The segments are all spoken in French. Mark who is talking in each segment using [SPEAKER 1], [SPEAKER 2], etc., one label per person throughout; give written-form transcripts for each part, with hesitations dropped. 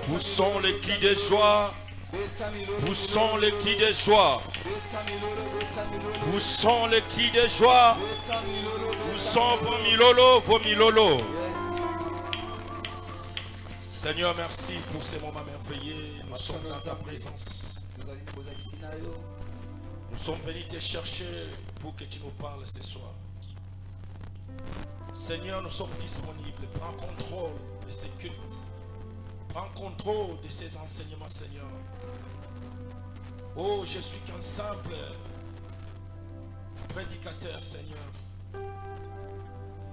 [SPEAKER 1] Poussons les cris de joie. Poussons les cris de joie. Poussons les cris de joie. Poussons vos milolo, vos milolo. Seigneur, merci pour ces moments merveilleux. Nous sommes dans ta présence. Nous sommes venus te chercher pour que tu nous parles ce soir. Seigneur, nous sommes disponibles. Prends contrôle de ces cultes. Prends contrôle de ces enseignements, Seigneur. Oh, je suis qu'un simple prédicateur, Seigneur.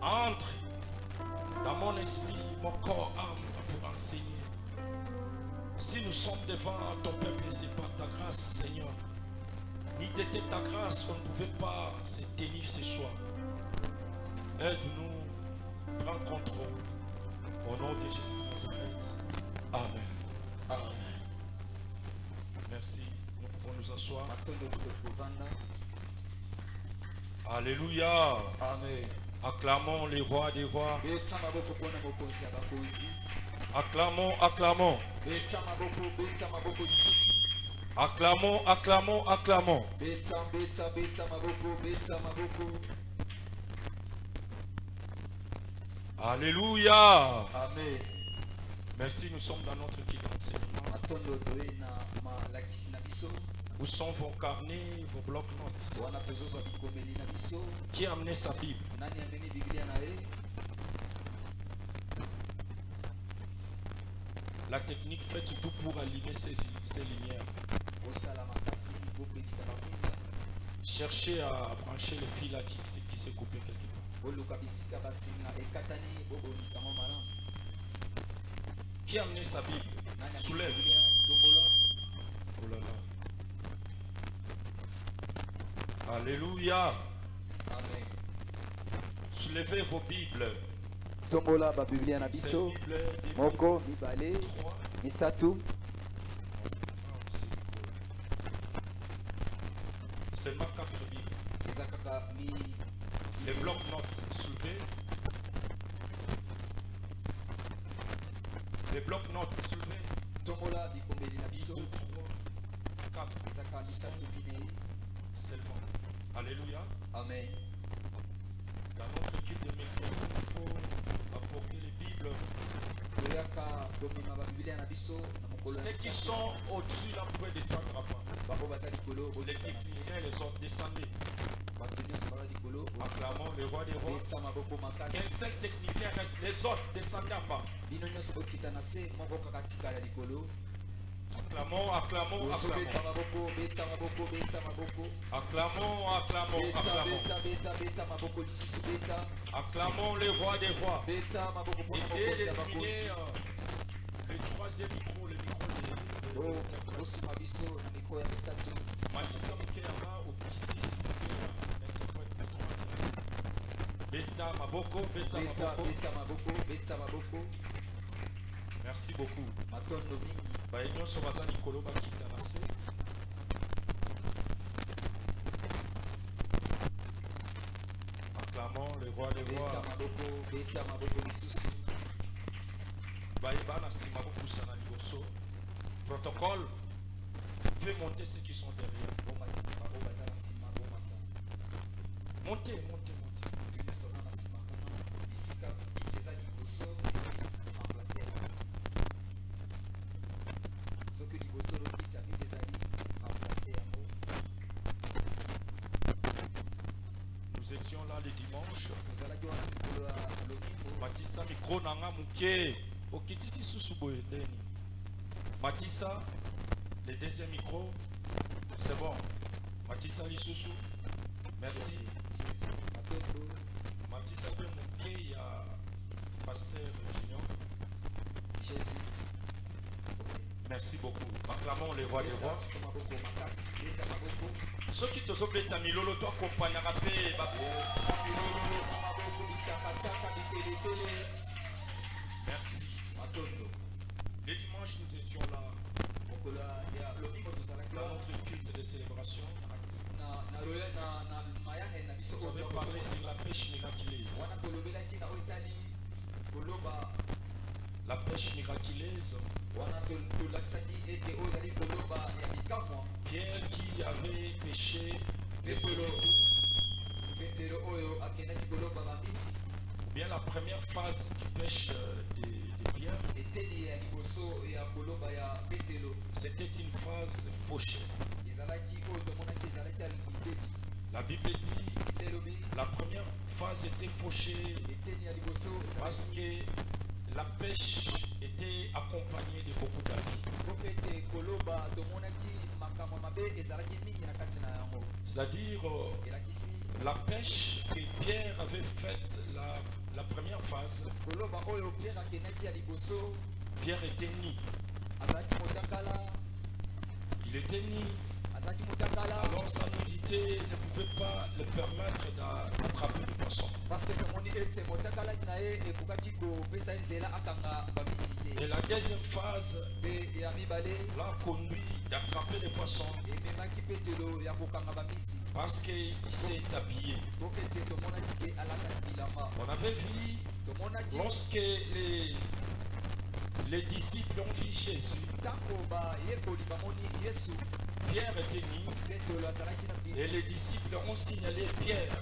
[SPEAKER 1] Entre dans mon esprit, mon corps, âme, pour enseigner. Si nous sommes devant ton peuple, c'est par ta grâce, Seigneur. Ni de ta grâce, on ne pouvait pas se tenir ce soir. Aide-nous, prends contrôle. Au nom de Jésus de Nazareth. Amen. Amen. Merci. Nous pouvons nous asseoir. Alléluia. Amen. Acclamons les rois des rois. Acclamons, acclamons. Acclamons, acclamons, acclamons. Alléluia. Amen. Merci, nous sommes dans notre kit d'enseignement. Où sont vos carnets, vos blocs-notes? Qui a amené sa Bible? La technique fait tout pour allumer ces lumières. Cherchez à brancher le fil là qui s'est coupé quelque part. Qui a amené sa Bible? Soulève. Oh là là. Alléluia. Amen. Soulevez vos Bibles.
[SPEAKER 2] Tombola ba Biblia na biso. Moko, mibale, misatu.
[SPEAKER 1] Seulement 4 Bibles. Les blocs-notes soulevés. Les blocs-notes soulevés.
[SPEAKER 2] Tombola bikombeli na biso.
[SPEAKER 1] 2, 3, 4, 5 seulement. Alléluia. Amen. Dans notre équipe de métier, il faut apporter les Bibles. Ceux qui sont au-dessus là pouvaient descendre après. Les techniciens les ont descendus. Acclamons le roi des rois. 25 techniciens restent, les autres descendent en bas. Acclamons, acclamons, acclamons. Acclamons, acclamons, acclamons. Acclamons le roi des rois. Essayez d'éliminer le troisième micro, le micro de Matissa Mukeyama ou Kitis interprète le troisième. Beta Maboko, Beta Maboko. Merci beaucoup. Baïnyo Sobaza Nikolo Bakita Nase. Acclamons le roi des rois. Baïba Nasimabo Poussana Liboso. Protocole. Fais monter ceux qui sont derrière. Montez, montez, montez. Nous étions là le dimanche. Matissa micro nanga muke. Okitisi susubo endeni. Matissa, le deuxième micro. C'est bon. Matissa lisusu. Merci. Matissa pe muke, il y a Pasteur Junior. Jésus. Merci beaucoup. Acclamons les rois des rois. Ceux qui te sont prêts à Milolo, toi accompagne à rappeler. Merci. Les dimanches, nous étions là. Dans notre culte de célébration. Vous avez parlé sur la pêche miraculeuse. la pêche miraculeuse. Pierre qui avait pêché le premier ou bien la première phase du pêche de Pierre, c'était une phase fauchée. La Bible dit la première phase était fauchée parce que la pêche était accompagnée de beaucoup d'habits. C'est-à-dire la pêche que Pierre avait faite la première phase, Pierre était nu. Il était nu. Alors sa nudité ne pouvait pas le permettre d'attraper le poisson. Et la deuxième phase l'a conduit d'attraper les poissons parce qu'il s'est habillé. On avait vu lorsque les disciples ont vu Jésus, Pierre était nu et les disciples ont signalé Pierre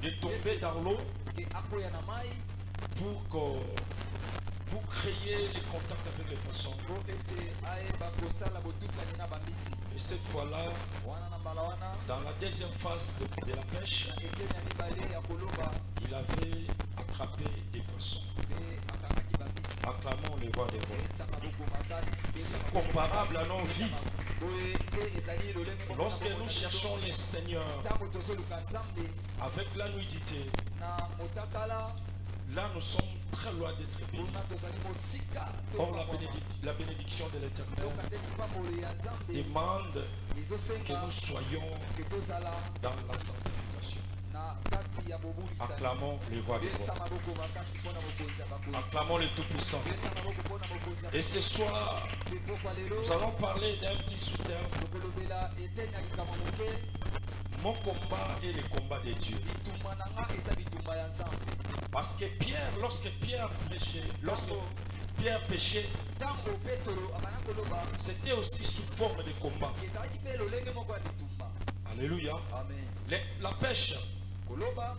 [SPEAKER 1] de tomber dans l'eau pour créer le contact avec les poissons. Et cette fois-là, dans la deuxième phase de la pêche, il avait attrapé des poissons. Acclamons le roi des rois. C'est comparable à nos vies. Lorsque nous cherchons le Seigneur avec la nudité, là nous sommes très loin d'être bénis. Or la bénédiction de l'Éternel demande que nous soyons dans la sanctification. Acclamons le roi des rois. Acclamons le Tout-Puissant. Et ce soir, nous allons parler d'un petit sous-terme. Mon combat est le combat de Dieu. Parce que Pierre, lorsque Pierre péchait, c'était aussi sous forme de combat. Alléluia. La pêche,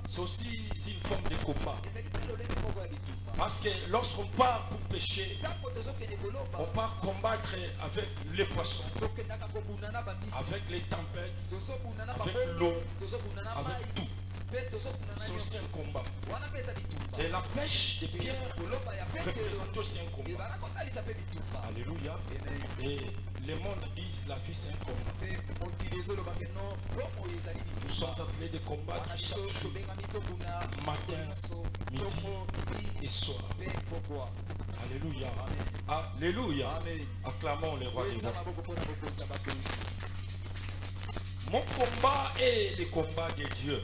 [SPEAKER 1] c'est aussi une forme de combat. Parce que lorsqu'on part pour pêcher, on part combattre avec les poissons, avec les tempêtes, avec l'eau, avec tout. C'est aussi un combat. Et la pêche de Pierre représente aussi un combat. Alléluia. Et le monde dit la vie c'est un combat. Nous sommes appelés de combattre chaque jour, matin, midi et soir. Alléluia. Alléluia. Acclamons les rois des rois. Mon combat est le combat de Dieu.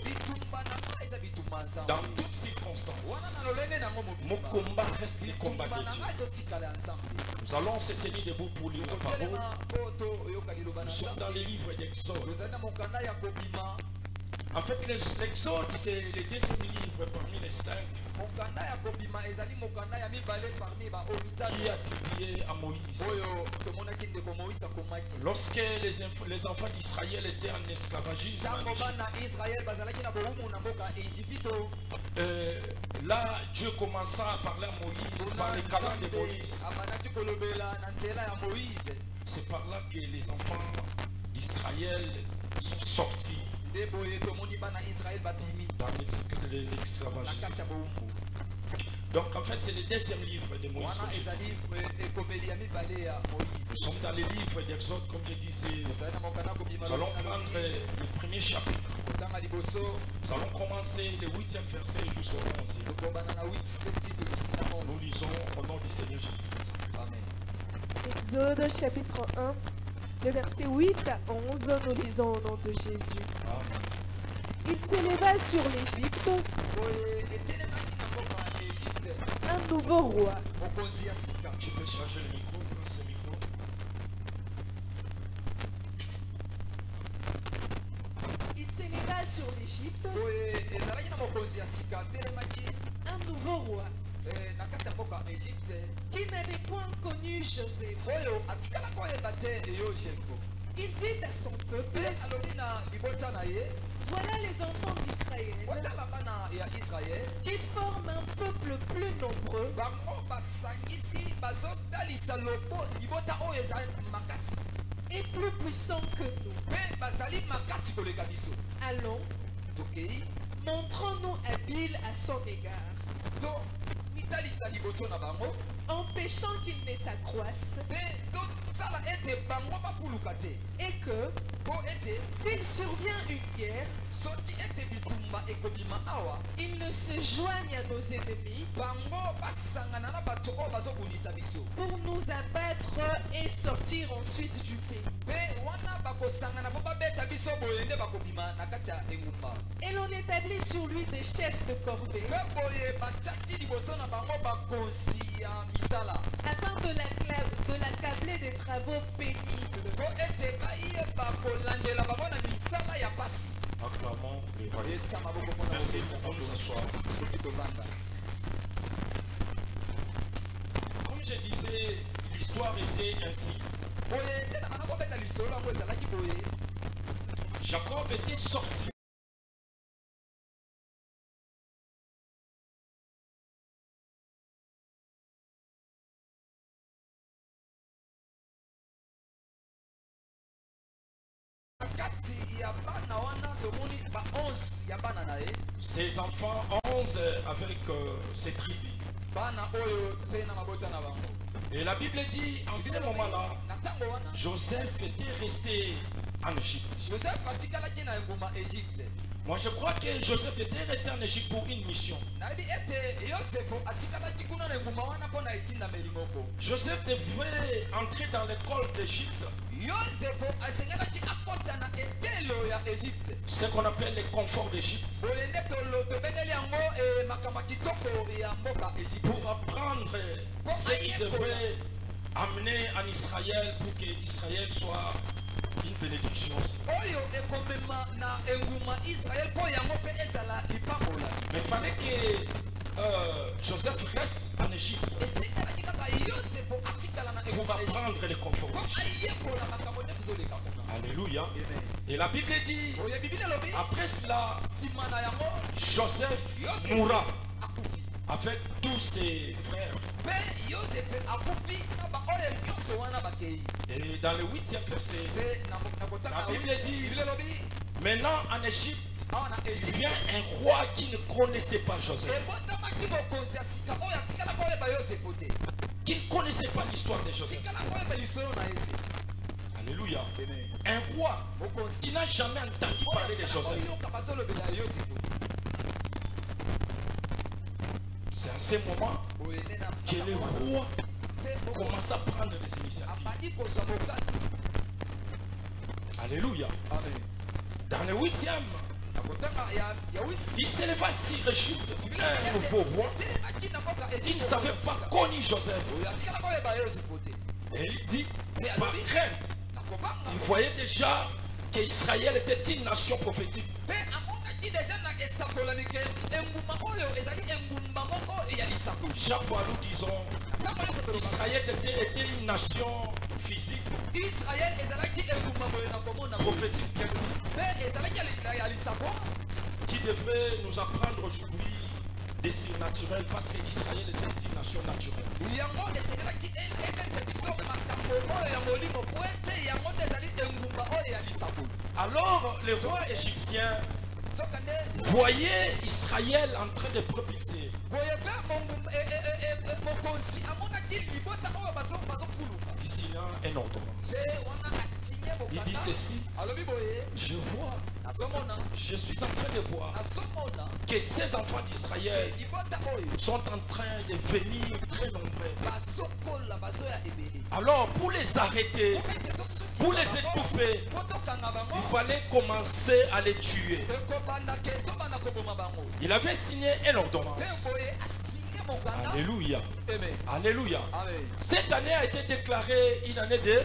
[SPEAKER 1] Dans toutes circonstances, mon combat reste le combat de Dieu. Nous allons se tenir debout pour lire la parole. Nous sommes dans le livre d'Exode. En fait, l'Exode, c'est le deuxième livre parmi les 5 qui est attribué à Moïse. Lorsque les enfants d'Israël étaient en esclavagisme, là, Dieu commença à parler à Moïse, par les canaux de Moïse. C'est par là que les enfants d'Israël sont sortis dans l'esclavagisme. Donc en fait c'est le deuxième livre de Moïse. Nous sommes dans le livre d'Exode comme je disais. Nous allons prendre le premier chapitre. Nous allons commencer le 8e verset jusqu'au 11e. Nous lisons au nom du Seigneur Jésus-Christ.
[SPEAKER 3] Exode chapitre 1, le verset 8 à 11, nous lisons au nom de Jésus.
[SPEAKER 1] Amen.
[SPEAKER 3] Il s'éleva sur l'Égypte un nouveau roi.
[SPEAKER 1] Tu peux charger le micro, prends ce micro.
[SPEAKER 3] Il s'éleva sur l'Égypte un nouveau roi qui n'avait point connu Joseph. Il dit à son peuple, voilà les enfants d'Israël qui forment un peuple plus nombreux et plus puissant que nous. Allons, montrons-nous habiles à son égard, empêchant qu'il ne s'accroisse, et que s'il survient une guerre, il ne se joigne à nos ennemis pour nous abattre et sortir ensuite du pays. Et l'on établit sur lui des chefs de corvée afin de l'accabler des travaux pénibles.
[SPEAKER 1] Acclamons les rois. Merci pour nous asseoir. Comme je disais, l'histoire était ainsi. Jacob était sorti. Ses enfants, 11 avec ses tribus. Et la Bible dit, en ce moment-là, Joseph était resté en Égypte. Moi, je crois que Joseph était resté en Égypte pour une mission. Joseph devrait entrer dans l'école d'Égypte. Ce qu'on appelle les conforts d'Égypte. Pour apprendre ce qu'il devrait amener en Israël pour que Israël soit une bénédiction aussi. Mais il fallait que Joseph reste en Égypte pour apprendre les conforts d'Égypte. Alléluia. Et la Bible dit, après cela, Joseph mourra avec tous ses frères. Et dans le 8e verset, la Bible dit, maintenant en Égypte, il vient un roi qui ne connaissait pas Joseph, qui ne connaissait pas l'histoire de Joseph. Alléluia. Un roi qui n'a jamais entendu parler de Joseph. C'est à ce moment que le roi commence à prendre des initiatives. Alléluia. Dans le 8e, il s'éleva sur Égypte un nouveau roi qui ne savait pas connu Joseph. Et il dit, par crainte, il voyait déjà qu'Israël était une nation prophétique. Chaque fois nous disons, Israël était une nation physique, prophétique bien sûr, qui devrait nous apprendre aujourd'hui des surnaturels parce qu'Israël était une nation naturelle. Alors les rois égyptiens voyaient Israël en train de propulser. Il signa une ordonnance. Il dit ceci, je vois, je suis en train de voir que ces enfants d'Israël sont en train de venir très nombreux. Alors pour les arrêter, pour les étouffer, il fallait commencer à les tuer. Il avait signé une ordonnance. Alléluia. Alléluia. Cette année a été déclarée une année de...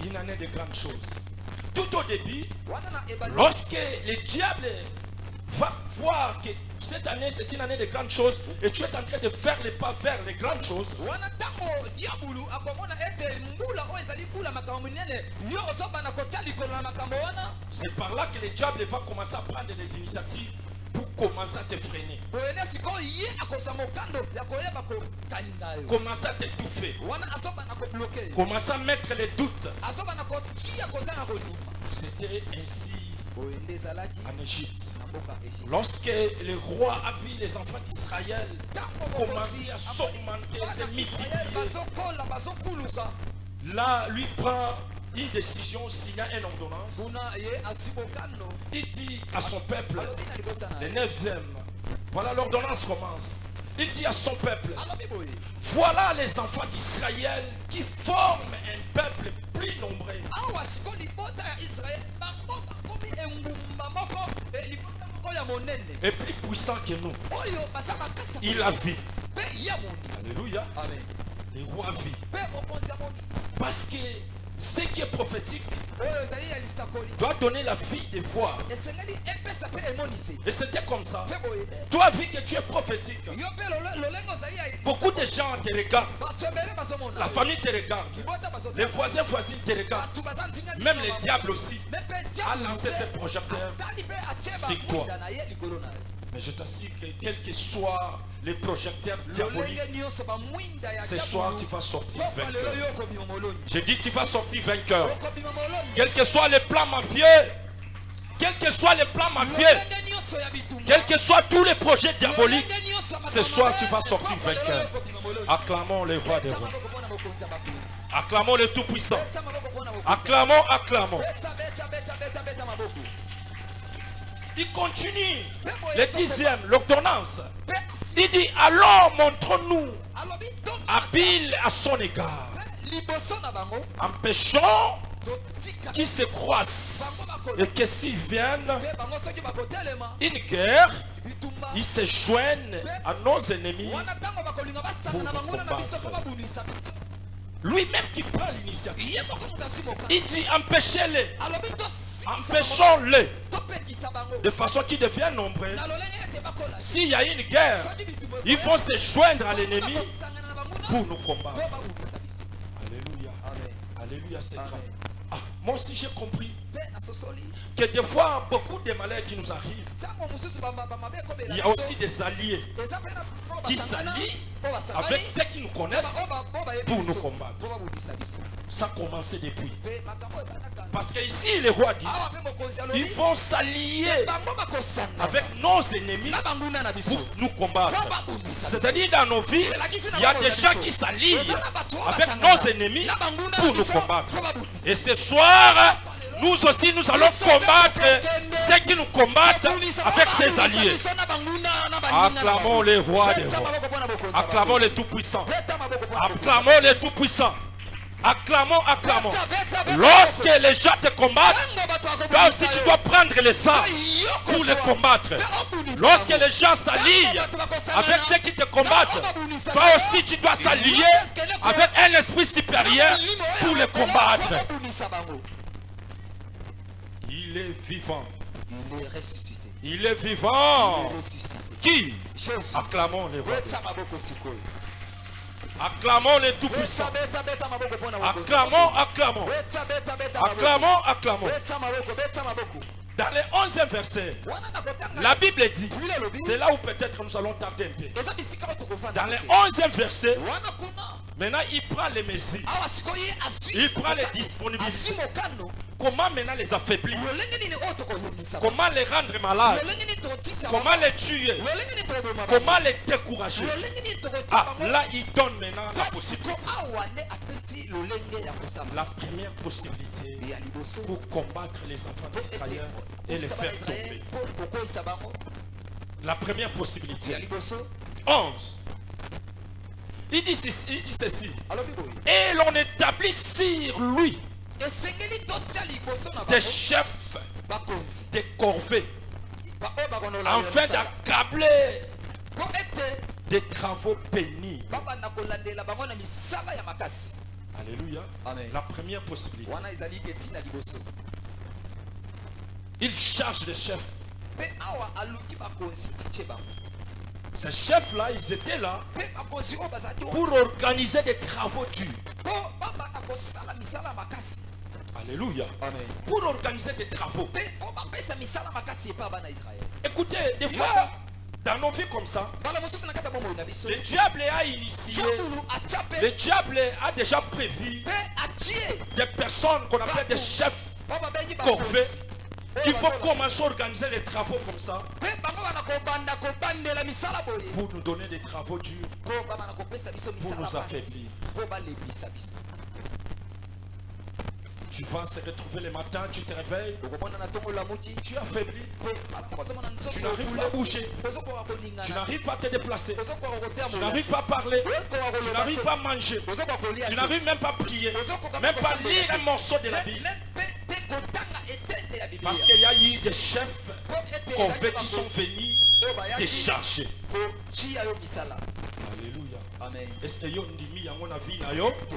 [SPEAKER 1] Une année de grandes choses. Tout au début, lorsque le diable va voir que cette année c'est une année de grandes choses et tu es en train de faire les pas vers les grandes choses, c'est par là que le diable va commencer à prendre des initiatives pour commencer à te freiner, commencer à t'étouffer, commencer à mettre les doutes. C'était ainsi en Égypte. Lorsque le roi a vu les enfants d'Israël commencer à s'augmenter, se multiplier, là, lui prend une décision, signa une ordonnance. Il dit à son peuple, le 9e, voilà l'ordonnance commence. Il dit à son peuple, voilà les enfants d'Israël qui forment un peuple plus nombreux. Et plus puissant que nous. Il a vu. Alléluia. Le roi vit. Parce que ce qui est prophétique doit donner la vie de voir. Et c'était comme ça. Toi, vu que tu es prophétique, beaucoup de gens te regardent. La famille te regarde. Les voisins te regardent. Même les diables aussi a lancé ses projecteurs sur toi. Mais je t'assure que quel que soit les projecteurs diaboliques, ce soir tu vas sortir vainqueur. Je dis tu vas sortir vainqueur. Quel que soit les plans mafieux, quel que soit les plans mafieux, quels que soient tous les projets diaboliques, ce soir tu vas sortir vainqueur. Acclamons le roi des rois. Acclamons le Tout-Puissant. Acclamons, acclamons. Il continue. Le 10e, l'ordonnance. Il dit, alors montrons-nous habile à son égard. Empêchons qu'ils se croissent et que s'ils viennent une guerre, ils se joignent à nos ennemis pour nous combattre. Lui-même qui prend l'initiative, il dit empêchez-les, empêchons-les de façon qu'ils deviennent nombreux. S'il y a une guerre, ils vont se joindre à l'ennemi pour nous combattre. Alléluia. Alléluia, c'est vrai. Ah, moi aussi j'ai compris que des fois beaucoup de malheurs qui nous arrivent, il y a aussi des alliés qui s'allient avec ceux qui nous connaissent pour nous combattre. Ça a commencé depuis. Parce que ici le roi dit, ils vont s'allier avec nos ennemis pour nous combattre. C'est-à-dire dans nos vies, il y a des gens qui s'allient avec nos ennemis pour nous combattre. Et ce soir, nous aussi nous allons combattre ceux qui nous combattent avec ses alliés. Acclamons les rois des rois. Acclamons les tout-puissants. Acclamons les tout-puissants. Acclamons, acclamons. Lorsque les gens te combattent, toi aussi tu dois prendre le sang pour les combattre. Lorsque les gens s'allient avec ceux qui te combattent, toi aussi tu dois s'allier avec un esprit supérieur pour les combattre. Il est vivant.
[SPEAKER 2] Il est ressuscité.
[SPEAKER 1] Il est vivant.
[SPEAKER 2] Il est ressuscité.
[SPEAKER 1] Qui?
[SPEAKER 2] Jésus.
[SPEAKER 1] Acclamons les rois. Acclamons les tout-puissants. Acclamons, acclamons. Acclamons, acclamons. Dans le 11e verset, la Bible dit, c'est là où peut-être nous allons tarder un peu. Dans le 11e verset, maintenant il prend les mesures. Il prend les disponibilités. Comment maintenant les affaiblir? Comment les rendre malades? Comment les tuer? Comment les décourager? Ah, là il donne maintenant la possibilité. La première possibilité pour combattre les enfants d'Israël et les faire tomber. La première possibilité. 11. Il dit ceci. Et l'on établit sur lui des chefs, des corvées, afin d'accabler des travaux pénibles. Alléluia. La première possibilité. il charge les chefs.
[SPEAKER 2] Pe awa aluki bakonzi acheba.
[SPEAKER 1] Ces chefs-là, ils étaient là
[SPEAKER 2] Pe bakonzi o bazati
[SPEAKER 1] pour organiser des travaux durs.
[SPEAKER 2] po baba akosala misala makasi.
[SPEAKER 1] Alléluia.
[SPEAKER 2] Amen.
[SPEAKER 1] Pour organiser des travaux.
[SPEAKER 2] Pe o bapesa misala makasi epa bana Israël.
[SPEAKER 1] Écoutez, des fois, dans nos vies comme ça,
[SPEAKER 2] Bala mosusu na kata bomo na biso.
[SPEAKER 1] le diable a initié,
[SPEAKER 2] Chokulu achape.
[SPEAKER 1] le diable a déjà prévu
[SPEAKER 2] Pe achie.
[SPEAKER 1] des personnes qu'on appelle des chefs
[SPEAKER 2] Baba bengi
[SPEAKER 1] qu'on
[SPEAKER 2] bakonzi.
[SPEAKER 1] fait, qu'il faut commencer à organiser les travaux comme ça
[SPEAKER 2] Pe bango bana kobanda kobandela misala boye.
[SPEAKER 1] pour nous donner des travaux durs.
[SPEAKER 2] Po baba na kopesa biso misala
[SPEAKER 1] nous
[SPEAKER 2] makasi.
[SPEAKER 1] affaiblir.
[SPEAKER 2] Po balebisa biso.
[SPEAKER 1] Tu vas se retrouver le matin, tu te réveilles,
[SPEAKER 2] Okomona na tongo la muti.
[SPEAKER 1] tu es affaibli,
[SPEAKER 2] Po bakozomona nzoto.
[SPEAKER 1] tu n'arrives pas à bouger,
[SPEAKER 2] Kozokwa koningana.
[SPEAKER 1] tu n'arrives pas à te déplacer,
[SPEAKER 2] Kozokwa kotea
[SPEAKER 1] tu n'arrives pas à parler, tu n'arrives pas à
[SPEAKER 2] pas.
[SPEAKER 1] manger,
[SPEAKER 2] Kozokwa kolia.
[SPEAKER 1] tu n'arrives même pas à prier, même pas à lire un morceau de la Bible.
[SPEAKER 2] Même te kotanga etende la Bible.
[SPEAKER 1] Parce qu'il y a eu des chefs qu'on fait qui sont venus te charger.
[SPEAKER 2] Ko chia yo misala.
[SPEAKER 1] Alléluia.
[SPEAKER 2] Amen.
[SPEAKER 1] Est-ce que yo ndimi yango na vie na yo?
[SPEAKER 2] Te.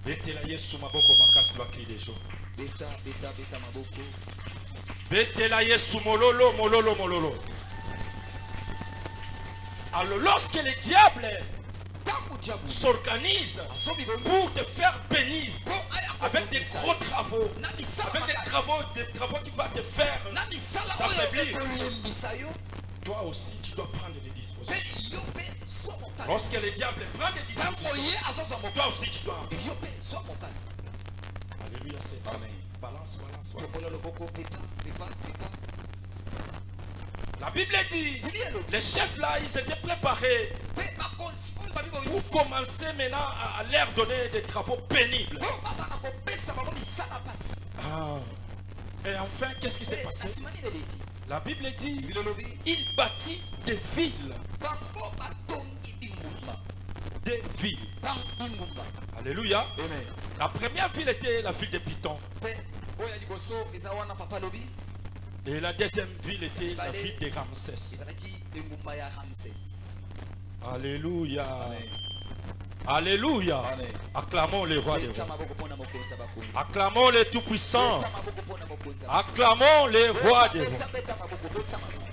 [SPEAKER 1] Betela Yesu maboko makasi bakli des jours.
[SPEAKER 2] Beta maboko.
[SPEAKER 1] Betela Yesu mololo mololo mololo. Alors lorsque le diable
[SPEAKER 2] Tangu diabu.
[SPEAKER 1] s'organise
[SPEAKER 2] Asobi bongo.
[SPEAKER 1] pour te faire bénir
[SPEAKER 2] Po aya
[SPEAKER 1] avec des gros travaux,
[SPEAKER 2] Na misala
[SPEAKER 1] avec des
[SPEAKER 2] makasi.
[SPEAKER 1] travaux qui vont te faire,
[SPEAKER 2] Na misala
[SPEAKER 1] t'affaiblir.
[SPEAKER 2] oyo ekolimbisa yo.
[SPEAKER 1] toi aussi tu dois prendre des
[SPEAKER 2] Pe
[SPEAKER 1] dispositions.
[SPEAKER 2] yo pe sois montagne.
[SPEAKER 1] Lorsque le diable prend des
[SPEAKER 2] Tango
[SPEAKER 1] dispositions,
[SPEAKER 2] ye azozwa
[SPEAKER 1] toi
[SPEAKER 2] montagne.
[SPEAKER 1] aussi tu dois.
[SPEAKER 2] Yo pe sois montagne.
[SPEAKER 1] Alléluia, c'est
[SPEAKER 2] Amen.
[SPEAKER 1] balance, balance,
[SPEAKER 2] Tokola
[SPEAKER 1] balance.
[SPEAKER 2] loboko pepa.
[SPEAKER 1] La Bible dit,
[SPEAKER 2] Bible elobi.
[SPEAKER 1] les chefs là, ils étaient préparés
[SPEAKER 2] Pe bakonzi oyo babi
[SPEAKER 1] pour
[SPEAKER 2] boyebisi.
[SPEAKER 1] commencer maintenant à leur donner des travaux pénibles.
[SPEAKER 2] Po baba akopesa bango misala pasi.
[SPEAKER 1] Et enfin, qu'est-ce qui s'est
[SPEAKER 2] Pe
[SPEAKER 1] passé?
[SPEAKER 2] asimani leleki.
[SPEAKER 1] La Bible dit,
[SPEAKER 2] Bible elobi.
[SPEAKER 1] il bâtit des villes.
[SPEAKER 2] Bango batongi bingumba.
[SPEAKER 1] Des villes.
[SPEAKER 2] Bingumba.
[SPEAKER 1] Alléluia.
[SPEAKER 2] Amen.
[SPEAKER 1] La première ville était la ville de Python.
[SPEAKER 2] Pe oyo liboso eza wana papa lobi.
[SPEAKER 1] Et la deuxième ville était la ville de Ramsès.
[SPEAKER 2] Ezalaki engumba ya Ramsès.
[SPEAKER 1] Alléluia.
[SPEAKER 2] Amen.
[SPEAKER 1] Alléluia.
[SPEAKER 2] Amen.
[SPEAKER 1] Acclamons le roi des
[SPEAKER 2] Beta
[SPEAKER 1] rois.
[SPEAKER 2] maboko pona mokonzi bakonzi.
[SPEAKER 1] Acclamons le Tout-Puissant.
[SPEAKER 2] Beta maboko pona mokonzi.
[SPEAKER 1] Acclamons le roi des rois.
[SPEAKER 2] Beta maboko beta maboko.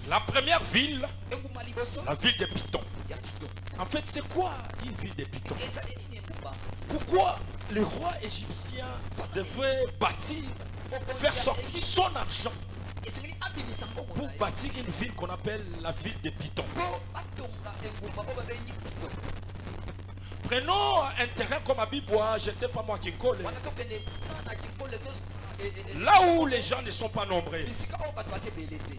[SPEAKER 1] La première ville,
[SPEAKER 2] Engumba liboso
[SPEAKER 1] la ville de Python.
[SPEAKER 2] ya Python.
[SPEAKER 1] En fait, c'est quoi une ville de Python?
[SPEAKER 2] Ezali nini engumba?
[SPEAKER 1] Pourquoi le roi égyptien devait bâtir, faire sortir son argent
[SPEAKER 2] Esengeli abimisa mbongo
[SPEAKER 1] pour
[SPEAKER 2] na ye.
[SPEAKER 1] bâtir une ville qu'on appelle la ville de Python?
[SPEAKER 2] Po batonga engumba oyo babengi Python.
[SPEAKER 1] Prenons un terrain comme Abibois, je ne sais pas moi, Kinkole,
[SPEAKER 2] Wana tokende na Kinkole to
[SPEAKER 1] là où les gens ne sont pas nombreux.
[SPEAKER 2] bisika oyo bato basebele te.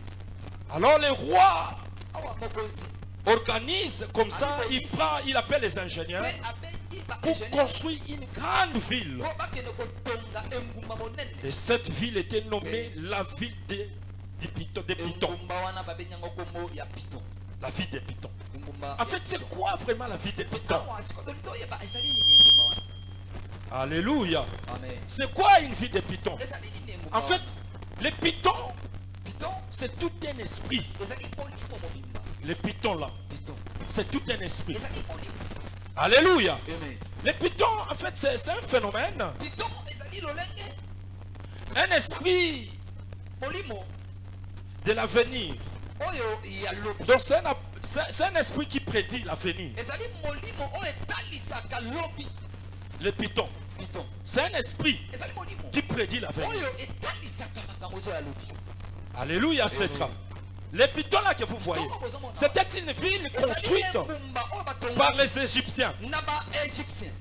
[SPEAKER 1] Alors le roi
[SPEAKER 2] Awa mokonzi
[SPEAKER 1] organise comme ça, il prend, il appelle les ingénieurs
[SPEAKER 2] pe abengi
[SPEAKER 1] pour
[SPEAKER 2] baingénieur
[SPEAKER 1] construire une grande ville.
[SPEAKER 2] po bakende kotonga engumba monene.
[SPEAKER 1] Et cette ville était nommée la ville de Python, de Python,
[SPEAKER 2] Engumba wana babengi yango kombo ya Python.
[SPEAKER 1] la ville de Python.
[SPEAKER 2] Engumba
[SPEAKER 1] En fait, c'est quoi vraiment la ville de Python?
[SPEAKER 2] awa sikoto toyeba ezali nini engumba wana.
[SPEAKER 1] Alléluia.
[SPEAKER 2] Amen.
[SPEAKER 1] C'est quoi une ville de Python?
[SPEAKER 2] Ezali nini engumba
[SPEAKER 1] En fait,
[SPEAKER 2] wana?
[SPEAKER 1] les Pythons,
[SPEAKER 2] Python
[SPEAKER 1] c'est tout un esprit.
[SPEAKER 2] ezali molimo mobimba.
[SPEAKER 1] Les Pythons là,
[SPEAKER 2] Python
[SPEAKER 1] c'est tout un esprit.
[SPEAKER 2] ezali molimo.
[SPEAKER 1] Alléluia.
[SPEAKER 2] Amen.
[SPEAKER 1] Les Pythons, en fait, c'est un phénomène,
[SPEAKER 2] Python ezali lolenge
[SPEAKER 1] un esprit
[SPEAKER 2] molimo
[SPEAKER 1] de l'avenir.
[SPEAKER 2] oyo ya lobi.
[SPEAKER 1] Donc c'est un esprit qui prédit l'avenir.
[SPEAKER 2] Ezali molimo oyo etalisaka lobi.
[SPEAKER 1] Les Pythons,
[SPEAKER 2] Python
[SPEAKER 1] c'est un esprit
[SPEAKER 2] ezali molimo
[SPEAKER 1] qui prédit l'avenir.
[SPEAKER 2] oyo etalisaka makambo oyo ya lobi.
[SPEAKER 1] Alléluia, c'est ça. Les Pythons là que vous voyez, c'était une ville construite
[SPEAKER 2] Ezali engumba oyo batonga
[SPEAKER 1] par les Égyptiens.
[SPEAKER 2] na ba-Égyptien.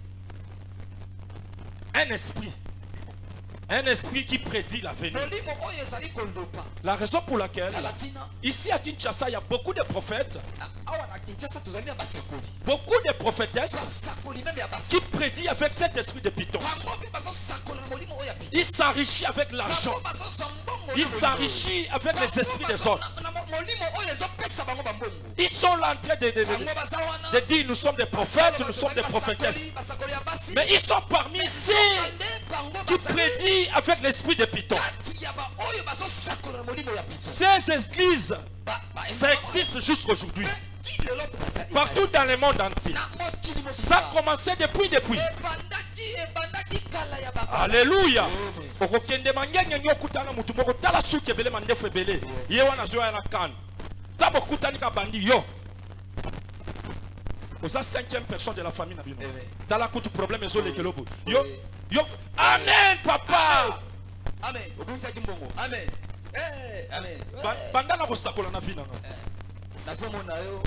[SPEAKER 1] Un esprit qui prédit l'avenir.
[SPEAKER 2] Molimo oyo ezali koloba.
[SPEAKER 1] La raison pour laquelle,
[SPEAKER 2] Kalatina
[SPEAKER 1] ici à Kinshasa, il y a beaucoup de prophètes,
[SPEAKER 2] awa na Kinshasa tozali na basakoli.
[SPEAKER 1] beaucoup de prophétesses
[SPEAKER 2] Basakoli même ya basi.
[SPEAKER 1] qui prédit avec cet esprit de Python.
[SPEAKER 2] Bango mpe bazosakola na molimo oyo ya Python.
[SPEAKER 1] Il s'enrichit avec l'argent.
[SPEAKER 2] Bango bazozwa mbongo
[SPEAKER 1] Il
[SPEAKER 2] na
[SPEAKER 1] s'enrichit avec
[SPEAKER 2] molimo.
[SPEAKER 1] les esprits des autres.
[SPEAKER 2] Na molimo oyo ezopesa bango bambongo.
[SPEAKER 1] Ils sont là en train de
[SPEAKER 2] Bango baza wana.
[SPEAKER 1] dire nous sommes des prophètes, nous sommes des prophétesses.
[SPEAKER 2] Basakoli ya basi.
[SPEAKER 1] Mais ils sont parmi ceux qui prédit avec l'esprit de Python.
[SPEAKER 2] kati ya ba oyo bazosakola na molimo ya Python.
[SPEAKER 1] Ces églises,
[SPEAKER 2] Ba- ba-
[SPEAKER 1] ça existe jusqu'aujourd'hui.
[SPEAKER 2] Ti lelo bazali.
[SPEAKER 1] Partout dans le monde entier.
[SPEAKER 2] Na mokili mobimba.
[SPEAKER 1] Ça a commencé depuis.
[SPEAKER 2] Ebandaki
[SPEAKER 1] Alléluia. Okokende mangenge nyokutana mutu moko tala suki ebele mandefu ebele. Ye wana zoya na kan. Tabo kutani ka bandi yo. Osa 5e personne de la famille na bino. Tala kutu problème ezo lekelobo. Yo yo amen papa.
[SPEAKER 2] Amen. Obunza jimbongo. Amen. Amen.
[SPEAKER 1] Bandana bosakola na vina.
[SPEAKER 2] Nazomona yo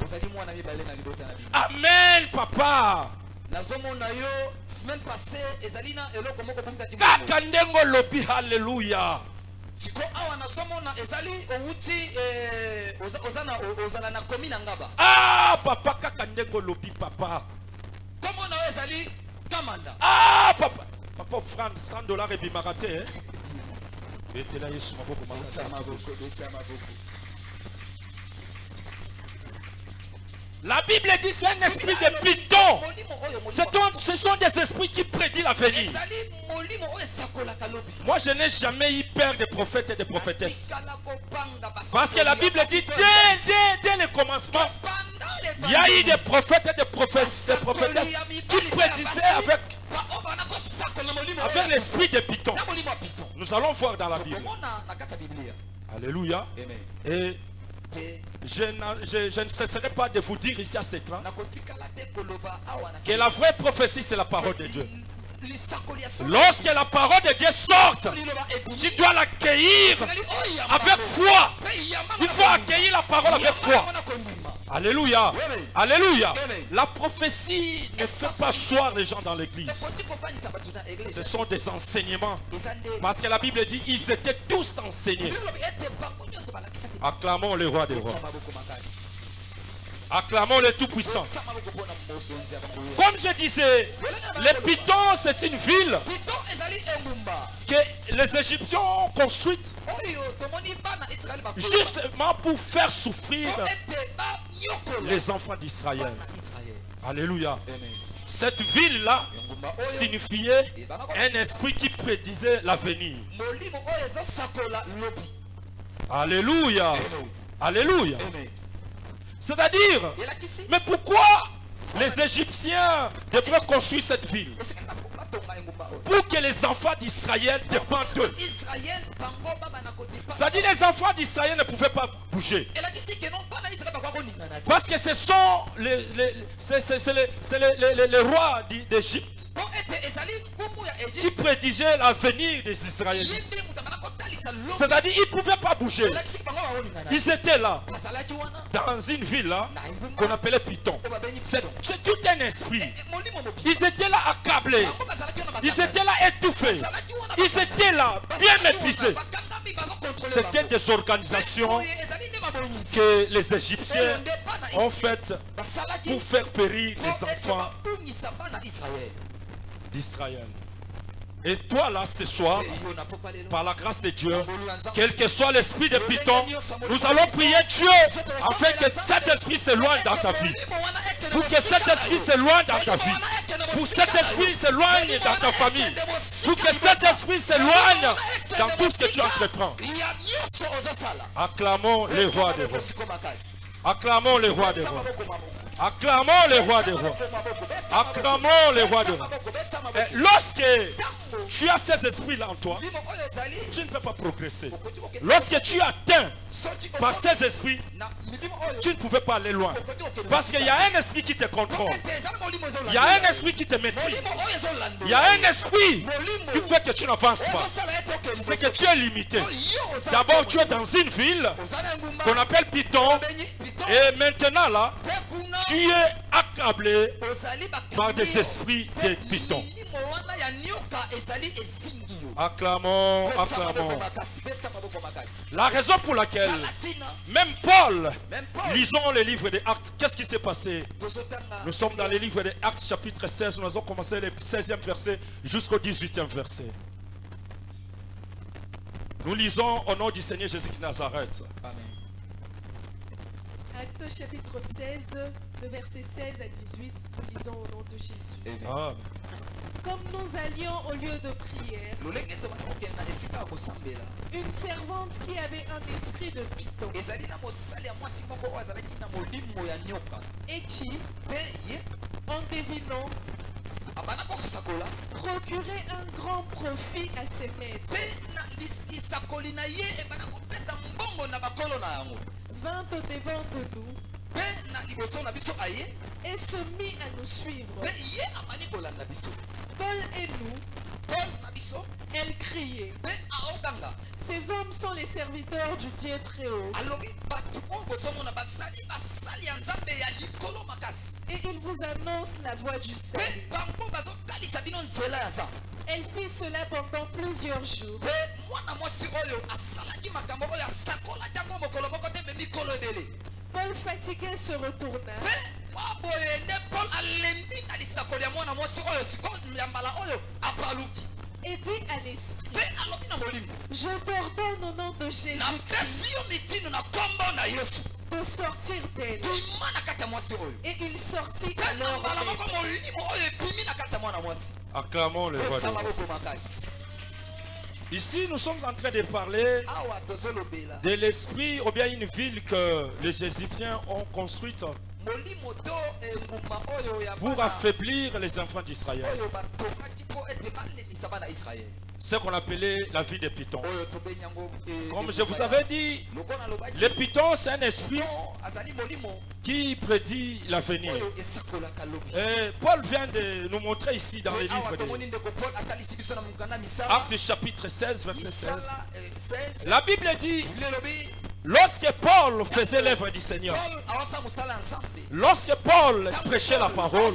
[SPEAKER 2] ozali mwana mibale na libota na bino.
[SPEAKER 1] Amen papa.
[SPEAKER 2] Nazomona yo semaine passée ezalina eloko moko bunza jimbongo.
[SPEAKER 1] Kaka ndengo lobi hallelujah.
[SPEAKER 2] Siko awa nazomona ezali outi ozana na komina ngaba.
[SPEAKER 1] Ah papa kaka ndengo lobi papa.
[SPEAKER 2] Comment na ezali kamanda.
[SPEAKER 1] Ah papa. Papa offrande $100 et bimarate. Betela Yesu maboko makasa. La Bible dit c'est un esprit de python. Ce sont des esprits qui prédisent l'avenir. Moi je n'ai jamais eu peur des prophètes et des prophétesses. Parce que la Bible dit dès le commencement, il y a eu des prophètes et des prophétesses qui prédisaient avec l'esprit de python. Nous allons voir dans la Bible. Alléluia. Et je ne cesserai pas de vous dire ici à cet temps que la vraie prophétie c'est la parole de Dieu. Lorsque la parole de Dieu sort, tu dois l'accueillir avec foi. Il faut accueillir la parole avec foi. Alléluia. Alléluia. La prophétie ne fait pas choir les gens dans l'église. Ce sont des enseignements. Parce que la Bible dit ils étaient tous enseignés. Acclamons le roi des rois. Acclamons le Tout-Puissant. Comme je disais, le Python c'est une ville que les Égyptiens ont construite justement pour faire souffrir les enfants d'Israël. Alléluia. Cette ville-là signifiait un esprit qui prédisait l'avenir. Alléluia. Alléluia. C'est-à-dire, mais pourquoi les Égyptiens devraient construire cette ville? Pour que les enfants d'Israël dépendent d'eux. C'est-à-dire les enfants d'Israël ne pouvaient pas bouger. Parce que ce sont les rois d'Égypte qui prédisaient l'avenir des Israélites. C'est-à-dire ils ne pouvaient pas bouger. Ils étaient là, dans une ville là, qu'on appelait Python. C'est tout un esprit. Ils étaient là accablés. Ils étaient là étouffés. Ils étaient là bien maîtrisés. C'était des organisations que les Égyptiens ont faites pour faire périr les enfants d'Israël. Et toi là ce soir, par la grâce de Dieu, quel que soit l'esprit de Python, nous allons prier Dieu afin que cet esprit s'éloigne dans ta vie. Pour que cet esprit s'éloigne dans ta vie. Pour que cet esprit s'éloigne dans ta famille. Pour que cet esprit s'éloigne dans tout ce que tu entreprends. Acclamons les rois des rois. Acclamons les rois des rois. Acclamons les rois des rois. Acclamons les rois des rois. Lorsque tu as ces esprits-là en toi, tu ne peux pas progresser. Lorsque tu es atteint par ces esprits, tu ne pouvais pas aller loin. Parce qu'il y a un esprit qui te contrôle. Il y a un esprit qui te maîtrise. Il y a un esprit qui fait que tu n'avances pas. C'est que tu es limité. D'abord, tu es dans une ville qu'on appelle Python. Et maintenant là, tu es accablé par des esprits de Python. Acclamons, acclamons. La raison pour laquelle même Paul, lisons les livres des Actes. Qu'est-ce qui s'est passé? Nous sommes dans les livres des Actes chapitre 16. Nous avons commencé le 16e verset jusqu'au 18e verset. Nous lisons au nom du Seigneur Jésus-Christ de Nazareth. Amen.
[SPEAKER 3] Actes chapitre 16, le verset 16 à 18, nous lisons au nom de Jésus.
[SPEAKER 1] Amen.
[SPEAKER 3] Comme nous allions au lieu de prière, une servante qui avait un esprit de python et qui, en devinant, procurer un grand profit à ses maîtres, vint au-devant de nous et se mit à nous suivre. Paul et nous, elle criait. Ces hommes sont les serviteurs du Dieu très haut. Et ils vous annoncent la voie du salut. Elle fit cela pendant plusieurs jours. Paul fatigué se retourna et dit à l'esprit, je t'ordonne au nom de Jésus-Christ de sortir d'elle. Et il sortit alors.
[SPEAKER 1] Acclamons le roi. Ici, nous sommes en train de parler de l'esprit ou bien une ville que les Égyptiens ont construite pour affaiblir les enfants d'Israël. Ce qu'on appelait la vie des pythons. Comme je vous avais dit, le python c'est un esprit qui prédit l'avenir. Et Paul vient de nous montrer ici dans les livres Actes chapitre 16 verset 16. La Bible dit, lorsque Paul faisait l'œuvre du Seigneur, lorsque Paul prêchait la parole,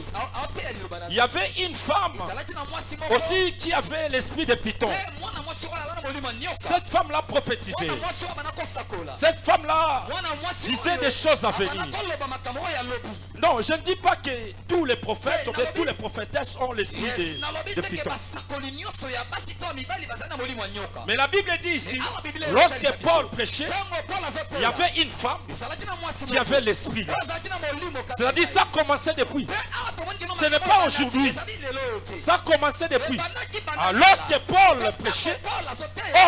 [SPEAKER 1] il y avait une femme aussi qui avait l'esprit de python. Cette femme-là prophétisait. Cette femme-là disait des choses à venir. Non, je ne dis pas que tous les prophètes ou que tous les prophétesses ont l'esprit de python. Mais la Bible dit ici, lorsque Paul prêchait, il y avait une femme qui avait l'esprit. C'est-à-dire ça commençait depuis. Ce n'est pas aujourd'hui. Ça commençait depuis. Alors, lorsque Paul prêchait,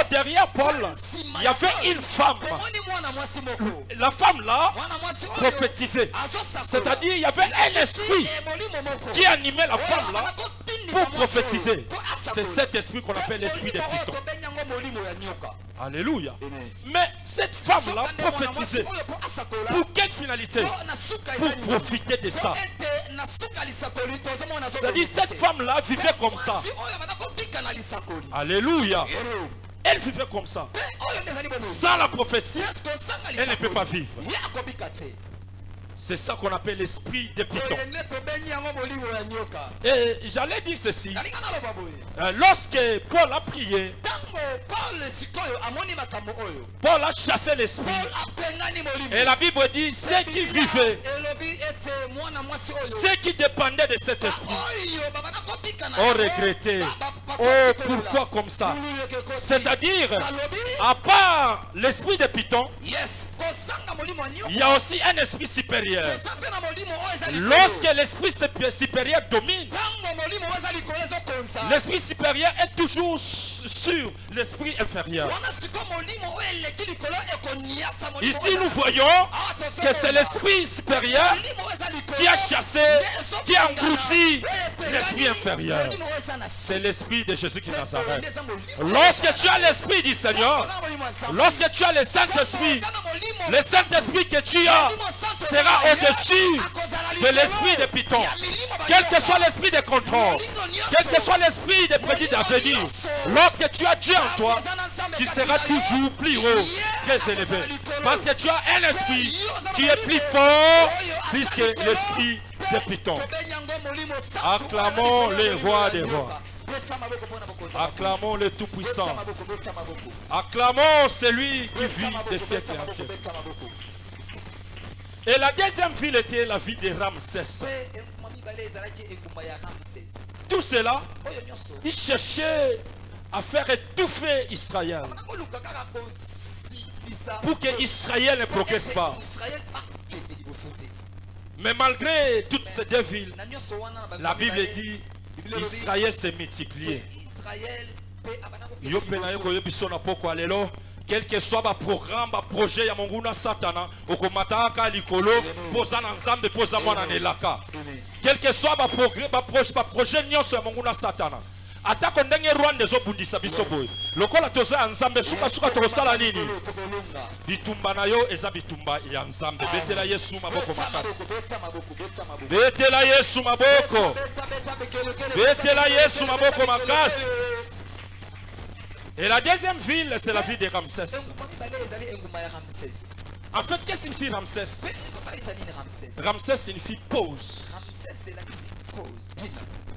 [SPEAKER 1] derrière Paul, il y avait une femme. La femme là prophétisait. C'est-à-dire il y avait un esprit qui animait la femme là pour prophétiser. C'est cet esprit qu'on appelle l'esprit des pythons. Alléluia. Mais cette femme-là prophétisait. Pour quelle finalité? Pour profiter de ça. C'est-à-dire cette femme-là vivait comme ça. Alléluia. Elle vivait comme ça. Sans la prophétie, elle ne peut pas vivre. C'est ça qu'on appelle l'esprit des pythons. Et j'allais dire ceci. Lorsque Paul a prié, Paul a chassé l'esprit. Et la Bible dit, ceux qui vivaient, ceux qui dépendaient de cet esprit, ont regretté. Oh, pourquoi comme ça? C'est-à-dire, à part l'esprit des pythons, il y a aussi un esprit supérieur. Lorsque l'esprit supérieur domine, l'esprit supérieur est toujours sur l'esprit inférieur. Ici nous voyons que c'est l'esprit supérieur qui a chassé, qui a englouti l'esprit inférieur. C'est l'esprit de Jésus qui est Nazareth. Lorsque tu as l'esprit du Seigneur, lorsque tu as le Saint-Esprit, le Saint-Esprit que tu as sera au-dessus de l'esprit de python. Quel que soit l'esprit de contrôle, quel que soit l'esprit de prédit d'avenir, lorsque tu as Dieu en toi, tu seras toujours plus haut, très élevé. Parce que tu as un esprit qui est plus fort plus que l'esprit de python. Acclamons le roi des rois. Acclamons le Tout-Puissant. Acclamons celui qui vit des siècles et siècles. Et la deuxième ville était la ville de Ramsès. Tout cela, ils cherchaient à faire étouffer Israël pour que Israël ne progresse pas. Mais malgré toutes ces deux villes, la Bible dit Israël s'est multiplié. quel que soit le programme, le projet, ya monguna satana, okomataka likolo, posa na nzambe, posa mwana nelaka. Quel que soit le projet, nyonso ya monguna satana. Atako ndenge Rwanda zo bundisa biso boy. Lokola toza nzambe suka tokosala nini? Bitumba na yo eza bitumba ya nzambe. Betela Yesu maboko makasi. Betela Yesu maboko. Betela Yesu maboko makasi. Et la deuxième ville, c'est la ville de Ramsès. En fait, qu'est-ce que signifie Ramsès? Ramsès signifie pause.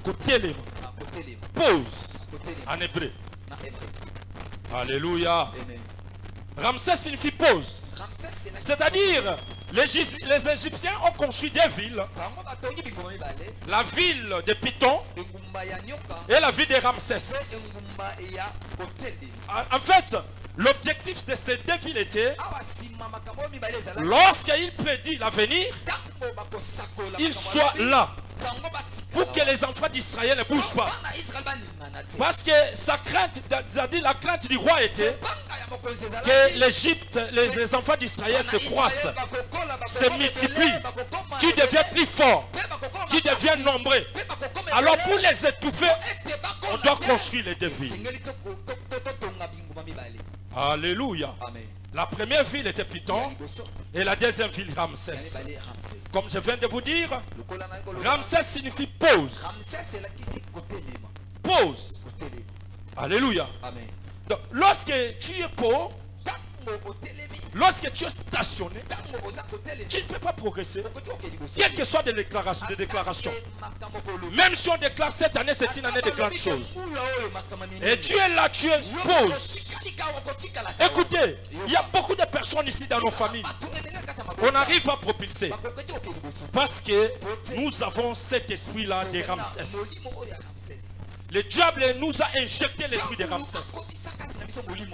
[SPEAKER 1] Côté pause en hébreu. Alléluia. Ramsès signifie pause. C'est-à-dire, les Égyptiens ont construit des villes. La ville de Python et la ville de Ramsès. En fait, l'objectif de ces deux villes était, lorsqu'il prédit l'avenir, il soit là. Pour que les enfants d'Israël ne bougent pas. Parce que sa crainte, c'est-à-dire la crainte du roi était que l'Égypte, les enfants d'Israël se croissent, se multiplient, qui deviennent plus forts, qui deviennent nombreux. Alors pour les étouffer, on doit construire les deux villes. Alléluia. La première ville était Python et la deuxième ville Ramsès. Comme je viens de vous dire, Ramsès signifie pause. Pause. Alléluia. Donc, lorsque tu es pauvre, lorsque tu es stationné, tu ne peux pas progresser. Quelles que soient des déclarations. Même si on déclare cette année, c'est une année de grandes choses. Et tu es là, tu es pause. Écoutez, il y a beaucoup de personnes ici dans nos familles. On n'arrive pas à propulser. Parce que nous avons cet esprit-là de Ramsès. Le diable nous a injecté l'esprit de Ramsès.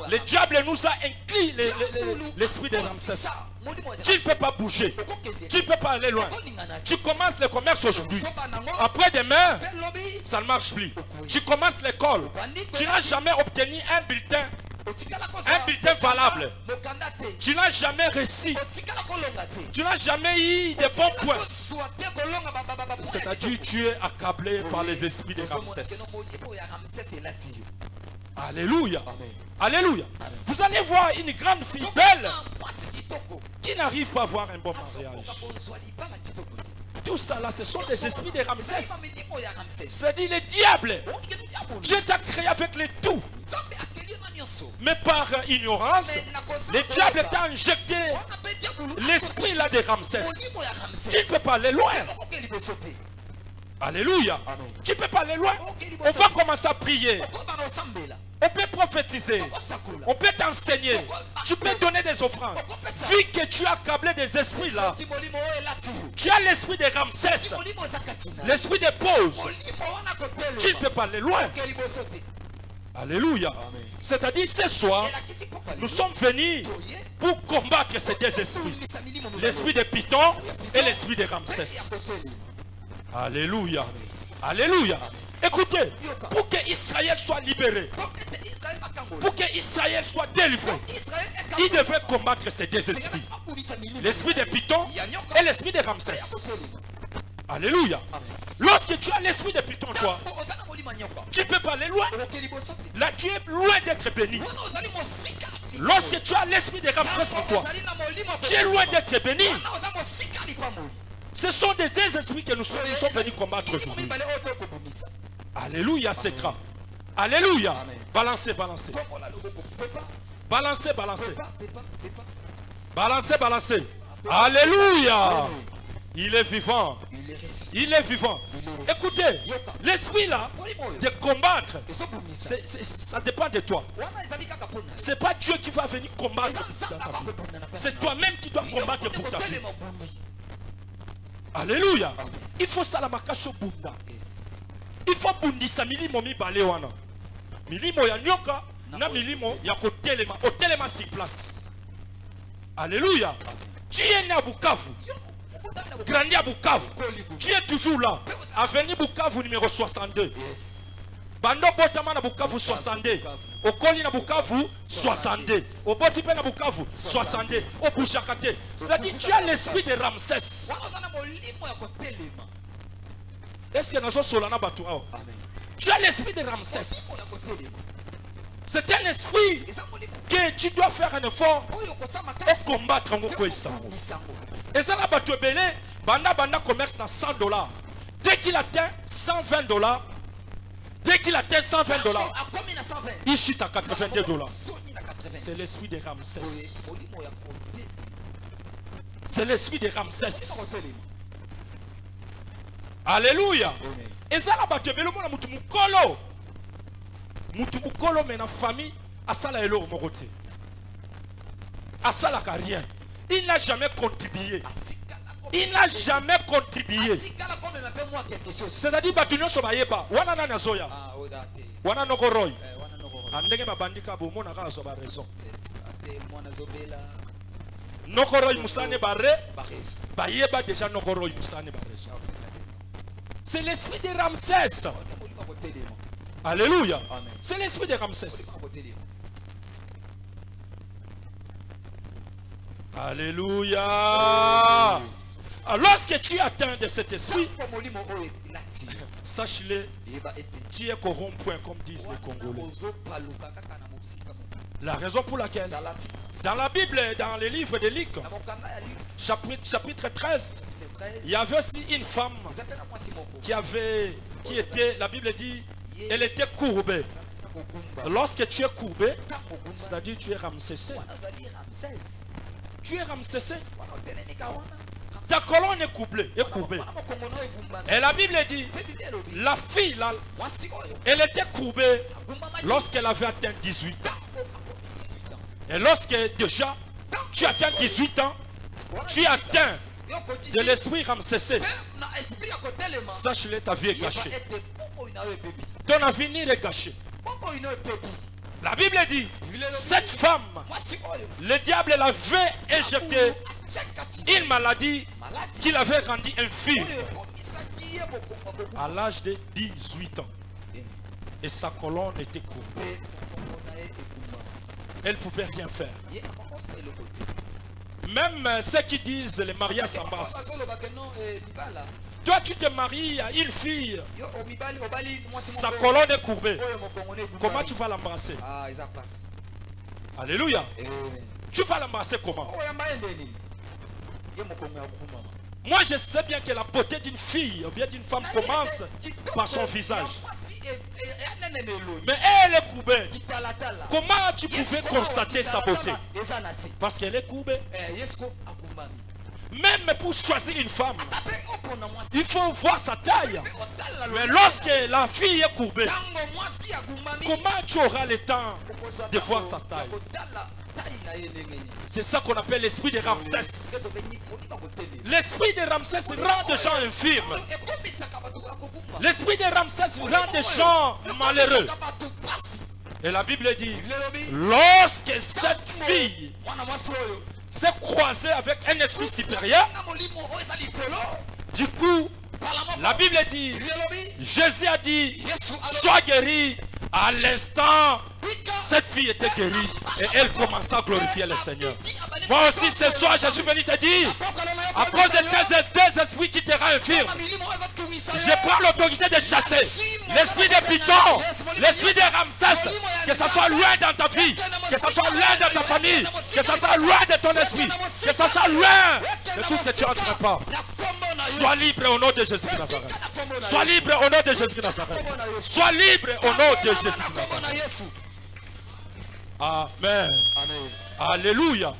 [SPEAKER 1] Le diable nous a inclus l'esprit de Ramsès. Tu ne peux pas bouger. Tu ne peux pas aller loin. Tu commences le commerce aujourd'hui. Après demain, ça ne marche plus. Tu commences l'école. Tu n'as jamais obtenu un bulletin valable. Tu n'as jamais réussi. Tu n'as jamais eu de bons points. C'est-à-dire tu es accablé par les esprits de Ramsès. Alléluia. Alléluia. Vous allez voir une grande fille belle qui n'arrive pas à avoir un bon mariage. Tout ça là, ce sont des esprits de Ramsès. C'est-à-dire le diable. Dieu t'a créé avec le tout. Mais par ignorance, le diable t'a injecté l'esprit là de Ramsès. Tu ne peux pas aller loin. Alléluia. Tu ne peux pas aller loin. On va commencer à prier. On peut prophétiser. On peut t'enseigner. Tu peux donner des offrandes. Vu que tu as accablé des esprits là, tu as l'esprit de Ramsès, l'esprit de pause. Tu ne peux pas aller loin. Alléluia. C'est-à-dire ce soir, nous sommes venus pour combattre ces deux esprits. L'esprit de Python et l'esprit de Ramsès. Alléluia. Alléluia. Écoutez, pour que Israël soit libéré, pour que Israël soit délivré, il devrait combattre ces deux esprits. L'esprit de Python et l'esprit de Ramsès. Alléluia. Lorsque tu as l'esprit de Python, toi, tu ne peux pas aller loin. Là, tu es loin d'être béni. Lorsque tu as l'esprit de Ramsès en toi, tu es loin d'être béni. Ce sont des deux esprits que nous sommes venus combattre aujourd'hui. Alléluia, c'est ça. Alléluia. Balancez, balancez. Balancez, balancez. Balancez, balancez. Alléluia. Il est vivant. Il est vivant. Écoutez, l'esprit là, de combattre, ça dépend de toi. Ce n'est pas Dieu qui va venir combattre dans ta vie. C'est toi-même qui dois combattre pour ta vie. Alléluia. Il faut salamaka so bunda. Il faut bundisa milimo mibale wana. Milimo ya nyoka na milimo ya kotelema. Otelema sur place. Alléluia. Tu es né à Bukavu. Grandi à Bukavu. Tu es toujours là. Avenue Bukavu numéro 62. Bando botama na Bukavu 62. Okoli na Bukavu 62. Oboti pe na Bukavu 62. Obushakate. C'est-à-dire tu as l'esprit de Ramsès. Est-ce que nous sommes là batu? Tu as l'esprit de Ramsès. C'est un esprit que tu dois faire un effort et combattre en Okoïsa. Et ça là batu belé, banda commerce dans $100. Dès qu'il atteint $120, dès qu'il atteint $120, il chute à $82. C'est l'esprit de Ramsès. C'est l'esprit de Ramsès. Alléluia. Et ça là batu belé mona mutu mukolo. Mutu mukolo mais na famille asala elo morote. Asala rien. Il n'a jamais contribué. Il n'a jamais contribué. C'est-à-dire que tu n'as pas wana na nazoya. Wana nokoroy. Andenge babandika bo mona ka so ba raison. Nokoroy musane bare. Ba yeba déjà nokoroy musane ba raison. C'est l'esprit de Ramsès. Alléluia. C'est l'esprit de Ramsès. Alléluia. Lorsque tu atteins de cet esprit, sache-le, tu es corrompu comme disent les Congolais. La raison pour laquelle, dans la Bible, dans les livres de Luc, chapitre 13, il y avait aussi une femme qui était, la Bible dit, elle était courbée. Lorsque tu es courbé, c'est-à-dire tu es ramsessé. Tu es ramsessé. Ta colonne est courbée. Et la Bible dit, la fille, là, elle était courbée lorsqu'elle avait atteint 18 ans. Et lorsque déjà, tu atteins 18 ans, tu atteins de l'esprit ramsessé. Sache-le, ta vie est gâchée. Ton avenir est gâché. La Bible dit, cette femme, le diable l'avait injecté une maladie qui l'avait rendu infirme à l'âge de 18 ans. Et sa colonne était courbée. Elle ne pouvait rien faire. Même ceux qui disent les mariages s'embrassent. Toi, tu te maries à une fille, sa colonne est courbée. Comment tu vas l'embrasser? Alléluia. Tu vas l'embrasser comment? Moi, je sais bien que la beauté d'une fille ou bien d'une femme commence par son visage. Mais elle est courbée. Comment tu pouvais constater sa beauté? Parce qu'elle est courbée. Même pour choisir une femme, il faut voir sa taille. Mais lorsque la fille est courbée, comment tu auras le temps de voir sa taille? C'est ça qu'on appelle l'esprit de Ramsès. L'esprit de Ramsès rend des gens infirmes. L'esprit de Ramsès rend des gens malheureux. Et la Bible dit, lorsque cette fille s'est croisée avec un esprit supérieur, du coup, la Bible dit, Jésus a dit, sois guéri. À l'instant, cette fille était guérie et elle commença à glorifier le Seigneur. Moi aussi ce soir, je suis venu te dire, à cause de tes esprits qui te rendent infirme, je prends l'autorité de chasser l'esprit de Python, l'esprit de Ramsès, que ça soit loin dans ta vie, que ça soit loin dans ta famille, que ça soit loin de ton esprit, que ça soit loin de tout ce que tu entreprends. Sois libre au nom de Jésus de Nazareth. Sois libre au nom de Jésus de Nazareth. Sois libre au nom de Jésus de Nazareth. Amen. Alléluia.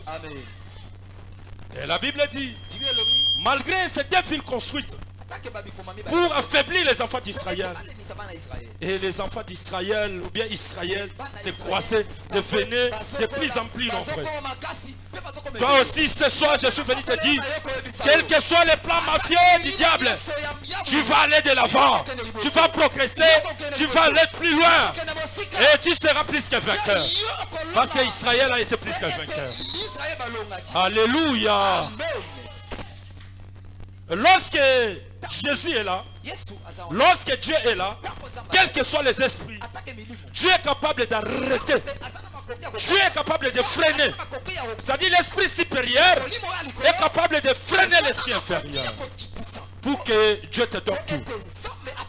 [SPEAKER 1] Et la Bible dit, malgré ces deux villes construites pour affaiblir les enfants d'Israël, et les enfants d'Israël, ou bien Israël, s'est croisé, devenait de plus en plus nombreux. Toi aussi, ce soir, je suis venu te dire, quels que soient les plans mafieux du diable, tu vas aller de l'avant, tu vas progresser, tu vas aller plus loin, et tu seras plus que vainqueur. Parce qu'Israël a été plus que vainqueur. Alléluia. Lorsque Jésus est là, lorsque Dieu est là, quels que soient les esprits, Dieu est capable d'arrêter. Dieu est capable de freiner. C'est-à-dire l'esprit supérieur est capable de freiner l'esprit inférieur pour que Dieu te donne tout.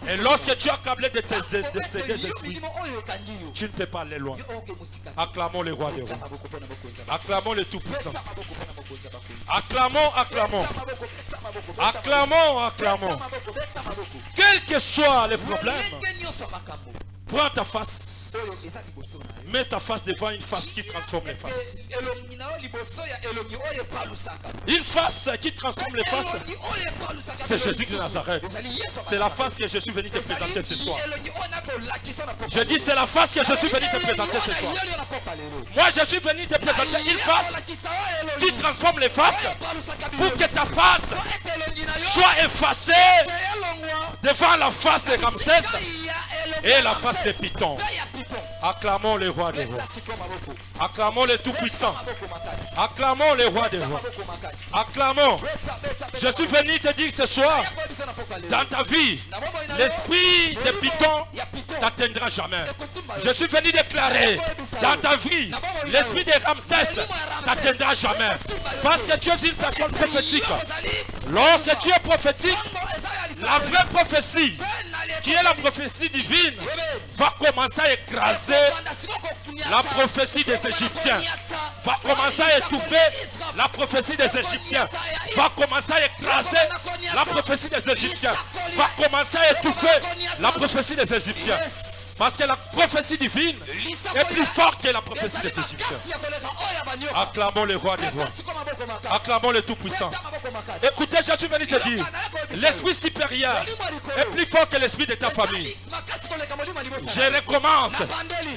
[SPEAKER 1] Et lorsque tu es accablé de ces deux esprits, tu ne peux pas aller loin. Acclamons le roi des rois. Acclamons le Tout-Puissant. Acclamons, acclamons. Acclamons, acclamons. Quels que soient les problèmes, prends ta face. Mets ta face devant une face qui transforme les faces. Une face qui transforme les faces, c'est Jésus de Nazareth. C'est la face que je suis venu te présenter ce soir. Je dis c'est la face que je suis venu te présenter ce soir. Moi je suis venu te présenter une face qui transforme les faces pour que ta face soit effacée devant la face de Ramsès et la face de Python. Acclamons le roi des rois. Acclamons le Tout-Puissant. Acclamons le roi des rois. Acclamons. Je suis venu te dire ce soir, dans ta vie, l'esprit de Python t'atteindra jamais. Je suis venu déclarer, dans ta vie, l'esprit de Ramsès t'atteindra jamais. Parce que tu es une personne prophétique. Lorsque tu es prophétique, la vraie prophétie, qui est la prophétie divine, va commencer à écraser la prophétie des Égyptiens, va commencer à étouffer la prophétie des Égyptiens, va commencer à écraser la prophétie des Égyptiens, va commencer à étouffer la prophétie des Égyptiens. Parce que la prophétie divine est plus forte que la prophétie des Égyptiens. Acclamons le roi des rois. Acclamons le Tout-Puissant. Écoutez, je suis venu te dire, l'esprit supérieur est plus fort que l'esprit de ta famille. Je recommence.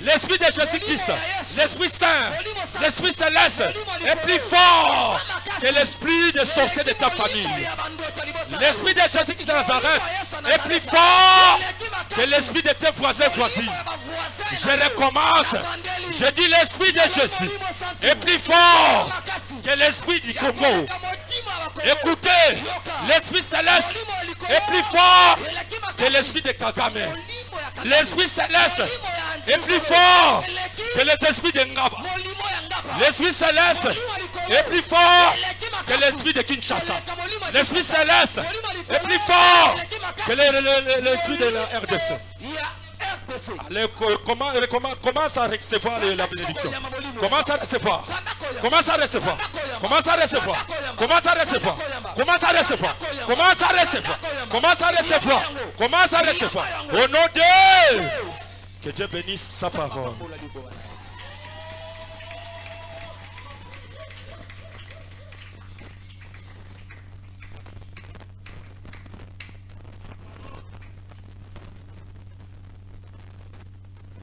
[SPEAKER 1] L'esprit de Jésus-Christ, l'esprit saint, l'esprit céleste est plus fort que l'esprit des sorciers de ta famille. L'esprit de Jésus-Christ de Nazareth est plus fort que l'esprit de tes voisins. Je recommence. Je dis l'esprit de Jésus est plus fort que l'esprit du Congo. Écoutez, l'esprit céleste est plus fort que l'esprit de Kagame. L'esprit céleste est plus fort que les esprits de Ngaba. L'esprit céleste est plus fort que l'esprit de Kinshasa. L'esprit céleste est plus fort que l'esprit de la RDC. Commence à recevoir la bénédiction. Commence à recevoir. Commence à recevoir. Commence à recevoir. Commence à recevoir. Commence à recevoir. Commence à recevoir. Commence à recevoir. Commence à recevoir. Au nom de... Que Dieu bénisse sa parole.